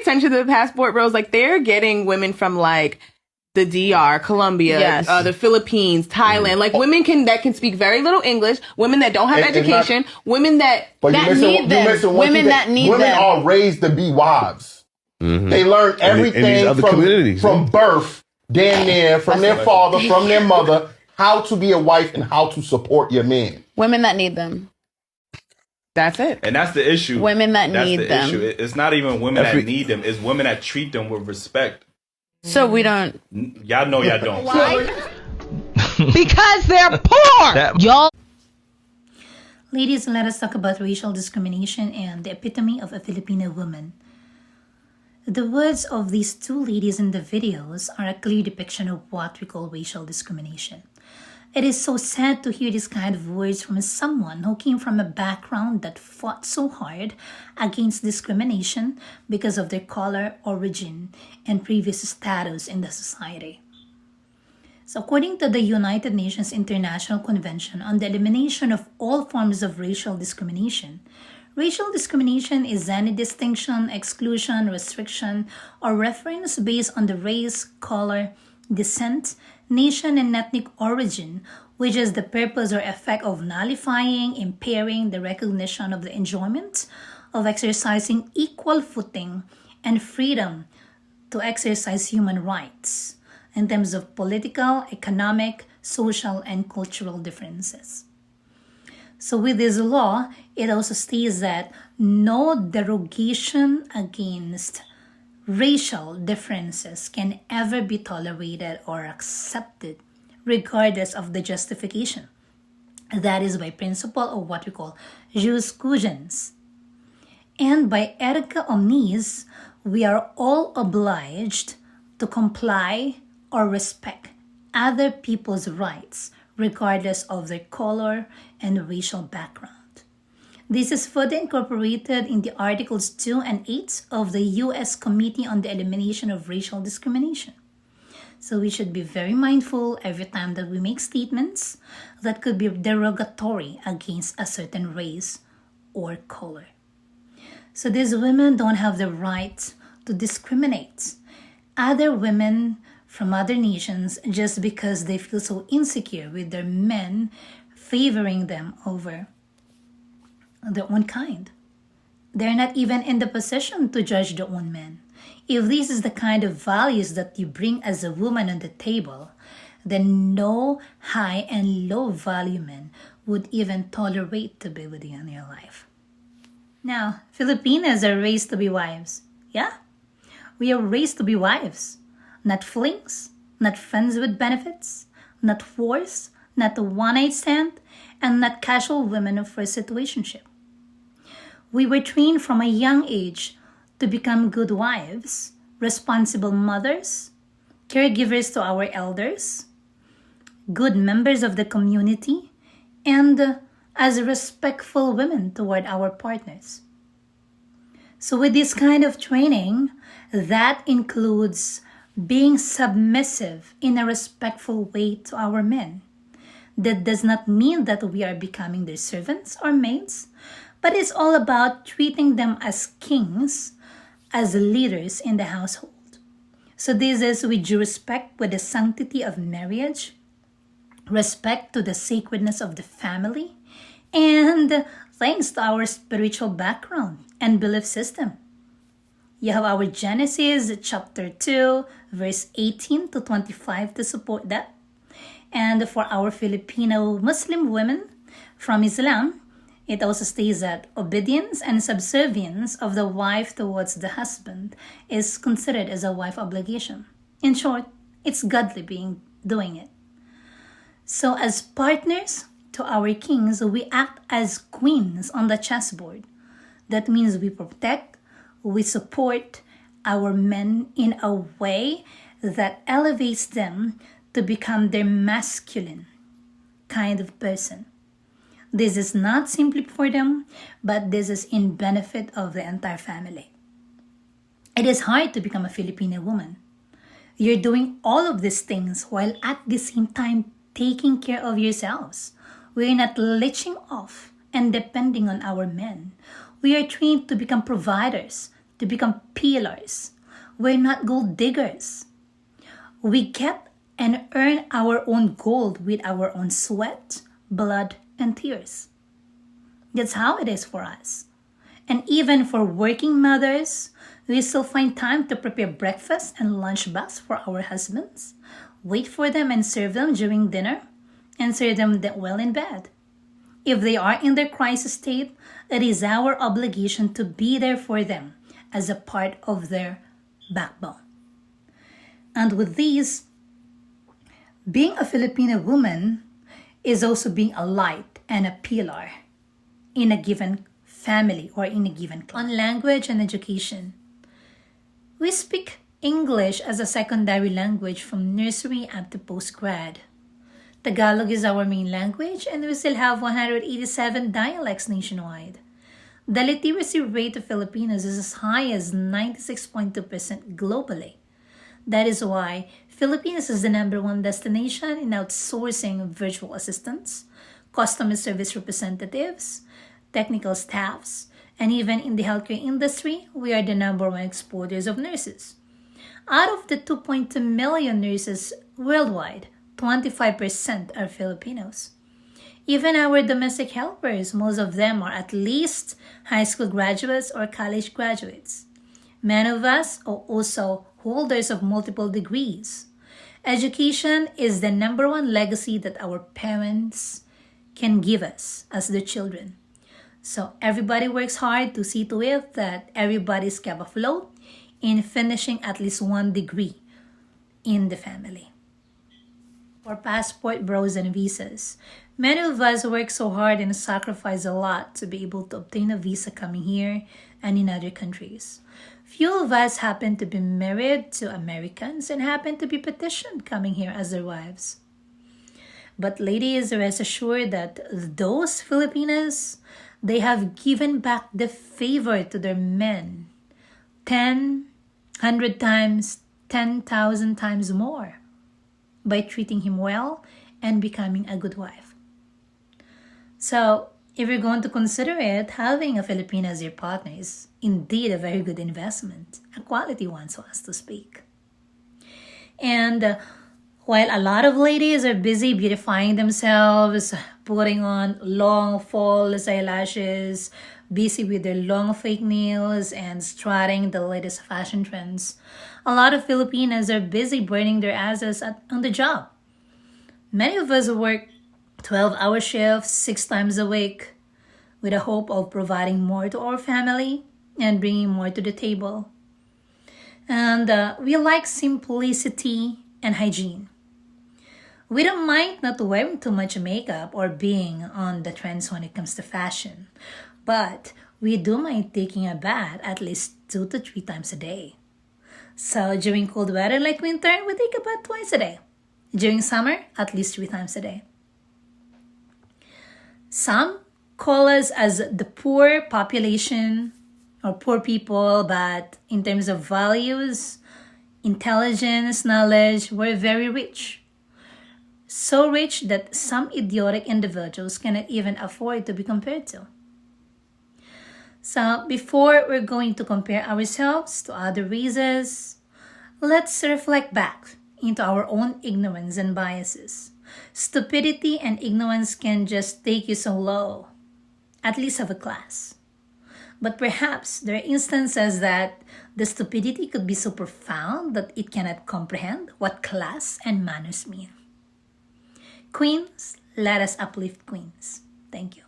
attention to the passport bros. Like, they're getting women from like the DR, Colombia, the Philippines, Thailand, like women that can speak very little English, women that don't have education, women that need them. Women that need them. Women are raised to be wives. Mm-hmm. They learn everything from birth, damn near, from their father, from their mother, how to be a wife and how to support your man. Women that need them. That's it. And that's the issue. Women that need them. Issue. It's not even women that need them. It's women that treat them with respect. So we don't. Y'all know y'all don't. Why? Because they're poor. Y'all. Ladies, let us talk about racial discrimination and the epitome of a Filipino woman. The words of these two ladies in the videos are a clear depiction of what we call racial discrimination. It is so sad to hear this kind of words from someone who came from a background that fought so hard against discrimination because of their color, origin, and previous status in the society. So according to the United Nations International Convention on the Elimination of All Forms of Racial Discrimination is any distinction, exclusion, restriction, or reference based on the race, color, descent, nation, and ethnic origin, which is the purpose or effect of nullifying, impairing the recognition of the enjoyment of exercising equal footing and freedom to exercise human rights in terms of political, economic, social, and cultural differences. So with this law, it also states that no derogation against racial differences can ever be tolerated or accepted regardless of the justification. That is by principle of what we call jus cogens. And by erga omnes, we are all obliged to comply or respect other people's rights regardless of their color and racial background. This is further incorporated in the Articles 2 and 8 of the U.S. Committee on the Elimination of Racial Discrimination. So we should be very mindful every time that we make statements that could be derogatory against a certain race or color. So these women don't have the right to discriminate other women from other nations just because they feel so insecure with their men favoring them over their own kind. They're not even in the position to judge their own men. If this is the kind of values that you bring as a woman on the table, then no high and low value men would even tolerate to be with you in your life. Now, Filipinas are raised to be wives. Yeah, we are raised to be wives. Not flings, not friends with benefits, not force, not a one-night stand, and not casual women for a situationship. We were trained from a young age to become good wives, responsible mothers, caregivers to our elders, good members of the community, and as respectful women toward our partners. So with this kind of training, that includes being submissive in a respectful way to our men. That does not mean that we are becoming their servants or maids, but it's all about treating them as kings, as leaders in the household. So this is with due respect with the sanctity of marriage, respect to the sacredness of the family, and thanks to our spiritual background and belief system. You have our Genesis chapter 2, verse 18 to 25 to support that. And for our Filipino Muslim women from Islam, it also states that obedience and subservience of the wife towards the husband is considered as a wife obligation. In short, it's godly doing it. So as partners to our kings, we act as queens on the chessboard. That means we protect, we support our men in a way that elevates them to become their masculine kind of person. This is not simply for them, but this is in benefit of the entire family. It is hard to become a Filipino woman. You're doing all of these things while at the same time taking care of yourselves. We're not leeching off and depending on our men. We are trained to become providers, to to become pillars. We're not gold diggers. We get and earn our own gold with our own sweat, blood, and tears. That's how it is for us. And even for working mothers, we still find time to prepare breakfast and lunch box for our husbands, wait for them and serve them during dinner, and serve them well in bed. If they are in their crisis state, it is our obligation to be there for them as a part of their backbone. And with these, being a Filipino woman is also being a light and a pillar in a given family or in a given class. On language and education, we speak English as a secondary language from nursery up to postgrad. Tagalog is our main language, and we still have 187 dialects nationwide. The literacy rate of Filipinos is as high as 96.2% globally. That is why Filipinas is the #1 destination in outsourcing virtual assistants, customer service representatives, technical staffs, and even in the healthcare industry, we are the #1 exporters of nurses. Out of the 2.2 million nurses worldwide, 25% are Filipinos. Even our domestic helpers, most of them are at least high school graduates or college graduates. Many of us are also holders of multiple degrees. Education is the #1 legacy that our parents can give us as their children. So everybody works hard to see to it that everybody is kept afloat in finishing at least 1 degree in the family. For passport, bros, and visas, many of us work so hard and sacrifice a lot to be able to obtain a visa coming here and in other countries. Few of us happen to be married to Americans and happen to be petitioned coming here as their wives. But ladies, rest assured that those Filipinas, they have given back the favor to their men 10, 100 times, 10,000 times more by treating him well and becoming a good wife. So, if you're going to consider it, having a Filipina as your partner is indeed a very good investment, a quality one, so as to speak. And while a lot of ladies are busy beautifying themselves, putting on long false eyelashes, busy with their long fake nails, and strutting the latest fashion trends, a lot of Filipinas are busy burning their asses on the job. Many of us work 12-hour shifts 6 times a week with the hope of providing more to our family and bringing more to the table. And we like simplicity and hygiene. We don't mind not wearing too much makeup or being on the trends when it comes to fashion, but we do mind taking a bath at least 2 to 3 times a day. So during cold weather like winter, we take a bath twice a day. During summer, at least 3 times a day. Some call us as the poor population or poor people, but in terms of values, intelligence, knowledge, we're very rich. So rich that some idiotic individuals cannot even afford to be compared to. So before we're going to compare ourselves to other races, let's reflect back into our own ignorance and biases. Stupidity and ignorance can just take you so low, at least of a class. But perhaps there are instances that the stupidity could be so profound that it cannot comprehend what class and manners mean. Queens, let us uplift queens. Thank you.